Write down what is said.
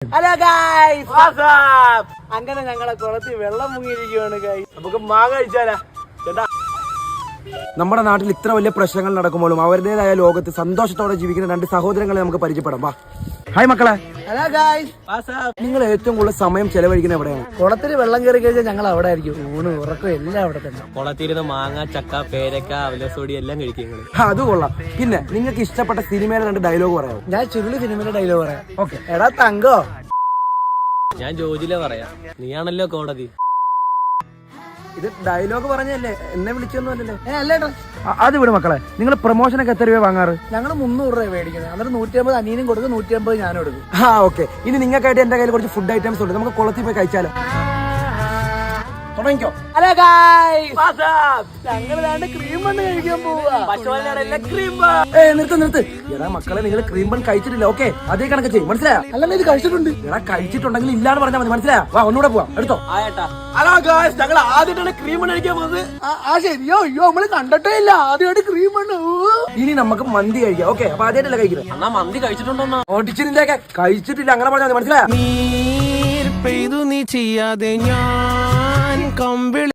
Hello guys, അങ്ങനെ ഞങ്ങളെ കുളത്തിൽ വെള്ളം മുങ്ങിയിരിക്കുകയാണ് ഗൈസ്. നമുക്ക് മാങ്ങ കഴിച്ചാലാ ചേട്ടാ. നമ്മുടെ നാട്ടിൽ ഇത്ര വലിയ പ്രശ്നങ്ങൾ നടക്കുമ്പോഴും അവരുടേതായ ലോകത്ത് സന്തോഷത്തോടെ ജീവിക്കുന്ന രണ്ട് സഹോദരങ്ങളെ നമുക്ക് പരിചയപ്പെടാം. വാ. ഹായ് മക്കളെ. ഹലോ ഗൈസ്, നിങ്ങൾ ഏറ്റവും കൂടുതൽ സമയം ചെലവഴിക്കുന്നത് എവിടെയാണ്? കുളത്തിൽ വെള്ളം കയറി കഴിഞ്ഞാൽ ഞങ്ങൾ അവിടെ ആയിരിക്കും. ഊണ് ഉറക്കം എല്ലാം അവിടെ തന്നെ. കുളത്തിരുന്ന് മാങ്ങ, ചക്ക, പേരക്ക, അവലസോടി എല്ലാം കഴിക്കും. അത് കൊള്ളാം. പിന്നെ നിങ്ങൾക്ക് ഇഷ്ടപ്പെട്ട സിനിമയിലെ രണ്ട് ഡയലോഗ് പറയാമോ? ഞാൻ ചുരുളി സിനിമയുടെ ഡയലോഗ് പറയാം. ഓക്കെ. എടാ തങ്കോ, ഞാൻ ജോജിലെ പറയാം, നീയാണല്ലോ കോടതി. ഇത് ഡയലോഗ് പറഞ്ഞല്ലേ, എന്നെ വിളിച്ചൊന്നും അല്ലല്ലോ. അല്ലേട്ടാ, അത് വിട് മക്കളെ. നിങ്ങൾ പ്രൊമോഷനൊക്കെ എത്ര രൂപ വാങ്ങാറ്? ഞങ്ങൾ 300 രൂപ മേടിക്കുന്നത്. എന്നിട്ട് 150 അനിയനും കൊടുക്കും, 150 ഞാനും എടുക്കും. ഓക്കെ. ഇനി നിങ്ങൾക്കായിട്ട് എന്റെ കയ്യിൽ കുറച്ച് ഫുഡ് ഐറ്റംസ് ഉണ്ട്. നമുക്ക് കുളത്തിൽ പോയി കഴിച്ചാലോ? തുടങ്ങിക്കോ. ഹലോ ഗൈസ്, ഞങ്ങൾ ക്രീം ബണ്ണ് കഴിക്കാൻ പോവാ. നിർത്ത്. എടാ മക്കളെ, നിങ്ങൾ ക്രീം ബൺ കഴിച്ചിട്ടില്ല. ഓക്കെ, അതേ കണക്ക് ചെയ്യും. മനസ്സിലായോ? അല്ല, ഇത് കഴിച്ചിട്ടുണ്ട്. എടാ കഴിച്ചിട്ടുണ്ടെങ്കിൽ ഇല്ലാന്ന് പറഞ്ഞാൽ മതി. മനസ്സിലായോ? വാ, ഒന്നുകൂടെ പോവാം. എടുത്തോ. ഹലോ ഗൈസ്, ഞങ്ങൾ ആദ്യമായിട്ടാണ് ക്രീം ബണ്ണ് കഴിക്കാൻ പോകുന്നത്. ശരിയോ? അയ്യോ, നമ്മള് കണ്ടിട്ടേ ഇല്ല. ആദ്യമായിട്ട് ക്രീം ബണ്ണ്. ഇനി നമുക്ക് മന്തി കഴിക്കാം. ഓക്കെ, അപ്പൊ ആദ്യമായിട്ടല്ല കഴിക്കുന്നത്. എന്നാ മന്തി കഴിച്ചിട്ടുണ്ടോ? ഓടിച്ചിന്റെ കഴിച്ചിട്ടില്ല, അങ്ങനെ പറഞ്ഞാൽ മതി. മനസ്സിലായോ? നീർ പെയ്തു നീ ചെയ്യാതെ ഞാൻ കമ്പിളി